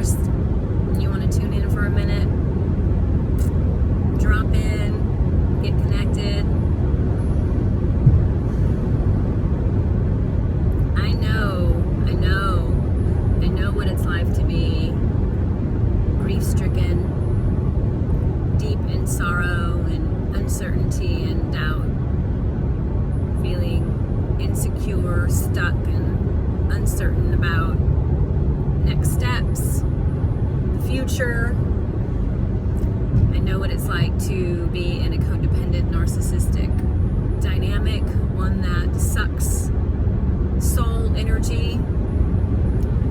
universe and you want to tune in for a minute, drop in, get connected. I know what it's like to be grief-stricken, deep in sorrow and uncertainty and doubt, feeling insecure, stuck, and uncertain about next steps, the future. I know what it's like to be in a codependent, narcissistic dynamic, one that sucks soul energy,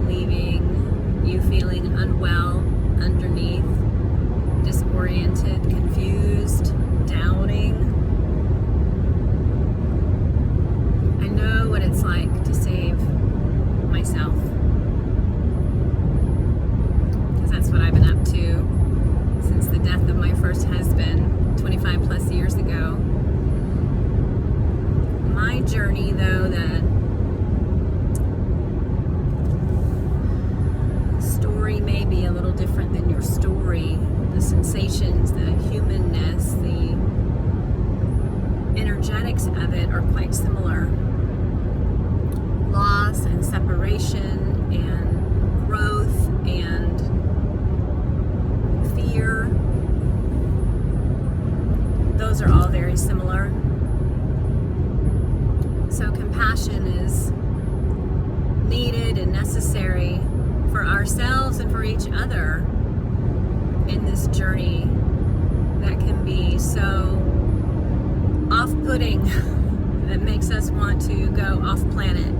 leaving you feeling unwell underneath, disoriented, confused, doubting. I know what it's like to save myself, because that's what I've been up to since the death of my first husband 25 plus years ago. My journey, though, the story may be a little different than your story. The sensations, the humanness, the energetics of it are quite similar. Loss and separation and growth and fear, those are all very similar. So compassion is needed and necessary for ourselves and for each other in this journey that can be so off-putting that makes us want to go off planet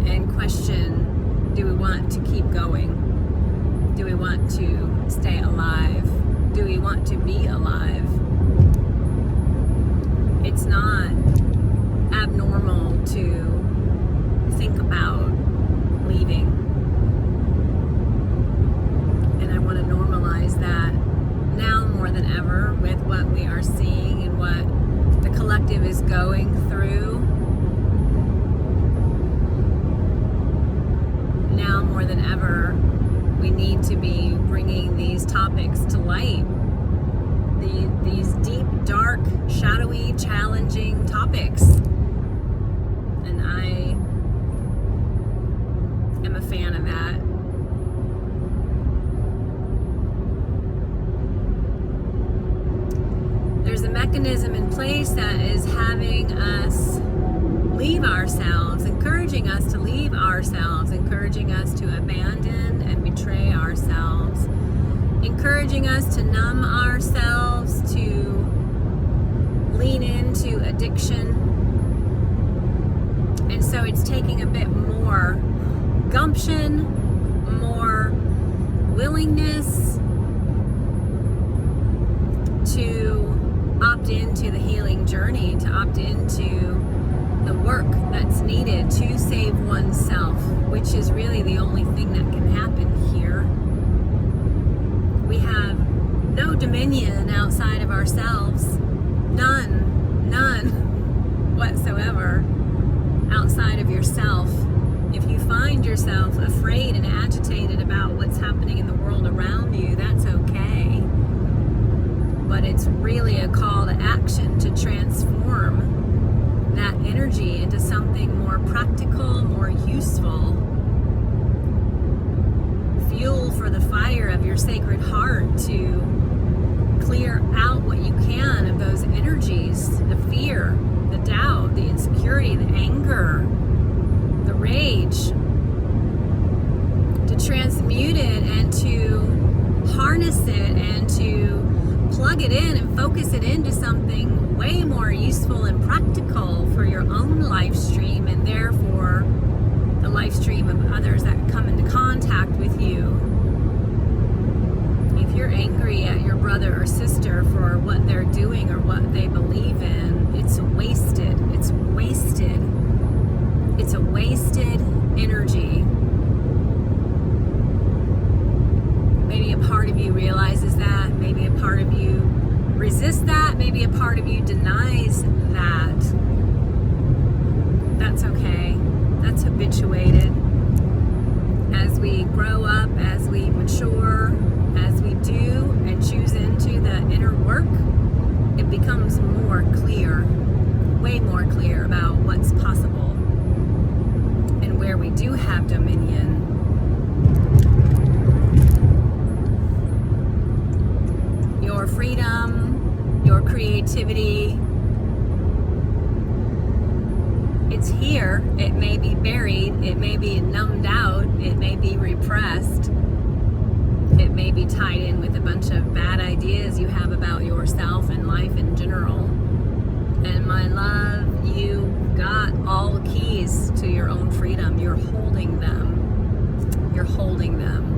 and question, do we want to keep going? Do we want to stay alive? Do we want to be alive? It's not abnormal to think about leaving. And I want to normalize that now more than ever with what we are seeing and what the collective is going through. Now more than ever, we need to be bringing these topics to light. These deep, dark, shadowy, challenging topics. And I am a fan of that. There's a mechanism in place that is having us leave ourselves, encouraging us to leave ourselves, encouraging us to abandon and betray ourselves, encouraging us to numb ourselves, to lean into addiction. And so it's taking a bit more gumption, more willingness to opt into the healing journey, to opt into the work that's needed to save oneself, which is really the only thing that can happen here. We have no dominion outside of ourselves, none whatsoever outside of yourself. If you find yourself afraid and agitated about what's happening in the world around you, that's okay. But it's really a call to action to transform that energy into something more practical, more useful. Fuel for the fire of your sacred heart to clear out what you can of those energies, the fear, the doubt, the insecurity, the anger, the rage, to transmute it and to harness it and to plug it in and focus it into something way more useful and practical for your own life stream, and therefore the life stream of others that come into contact with you. If you're angry at your brother or sister for what they're doing or what they believe in, it's wasted. It's wasted. It's a wasted energy. Maybe a part of you realizes that. Maybe a part of you resists that. Maybe a part of you denies that. That's okay. That's habituated. As we grow up there. It may be buried. It may be numbed out. It may be repressed. It may be tied in with a bunch of bad ideas you have about yourself and life in general. And my love, you got all the keys to your own freedom. You're holding them. You're holding them.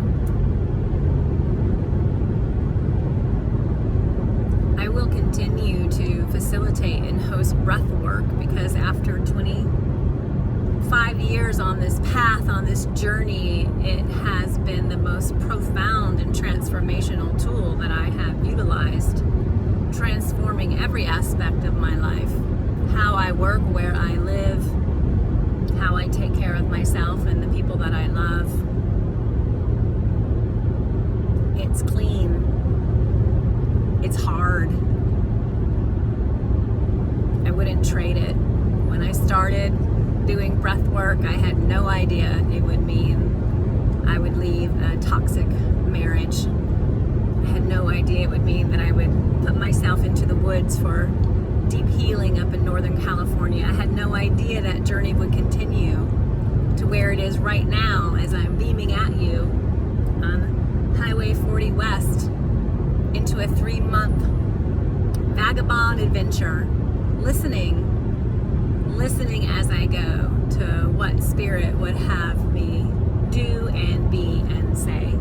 I will continue to facilitate and host breath work because after 25 years on this path, on this journey, it has been the most profound and transformational tool that I have utilized, transforming every aspect of my life. How I work, where I live, how I take care of myself and the people that I love. It's clean. It's hard. I wouldn't trade it. When I started doing breath work, I had no idea it would mean I would leave a toxic marriage. I had no idea it would mean that I would put myself into the woods for deep healing up in Northern California. I had no idea that journey would continue to where it is right now as I'm beaming at you on Highway 40 West into a 3-month vagabond adventure, listening as I go to what Spirit would have me do and be and say.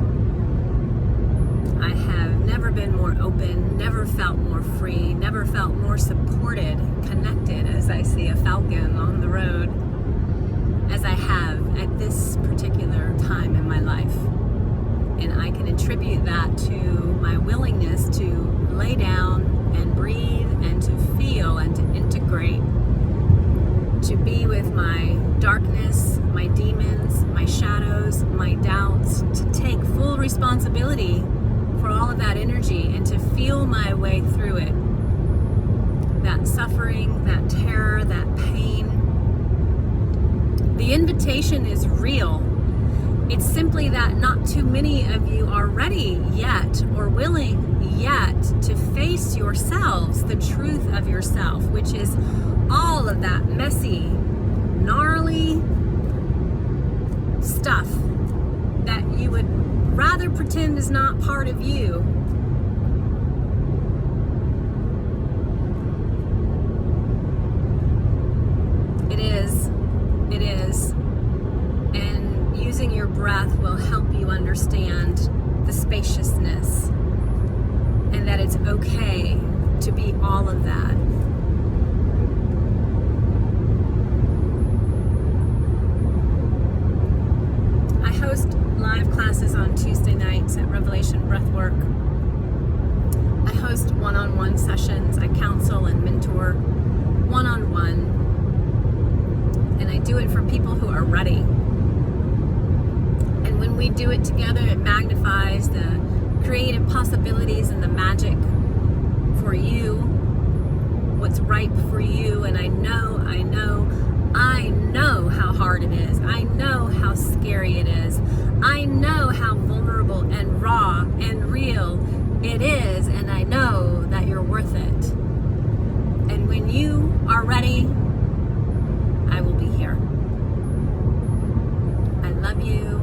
I have never been more open, never felt more free, never felt more supported, connected as I see a falcon on the road as I have at this particular time in my life. And I can attribute that to my willingness to lay down and breathe and to feel and to integrate, to be with my darkness, my demons, my shadows, my doubts, to take full responsibility for all of that energy and to feel my way through it. That suffering, that terror, that pain. The invitation is real. It's simply that not too many of you are ready yet or willing yet to face yourselves, the truth of yourself, which is all of that messy, gnarly stuff that you would rather pretend is not part of you. It is. And using your breath will help you understand the spaciousness and that it's okay to be all of that. I host live classes on Tuesday nights at Revelation Breathwork. I host one-on-one sessions. I counsel and mentor one-on-one. And I do it for people who are ready. And when we do it together, it magnifies the creative possibilities and the magic for you, what's ripe for you. And I know how hard it is. I know how scary it is. I know how vulnerable and raw and real it is. And I know that you're worth it. And when you are ready, I will be here. I love you.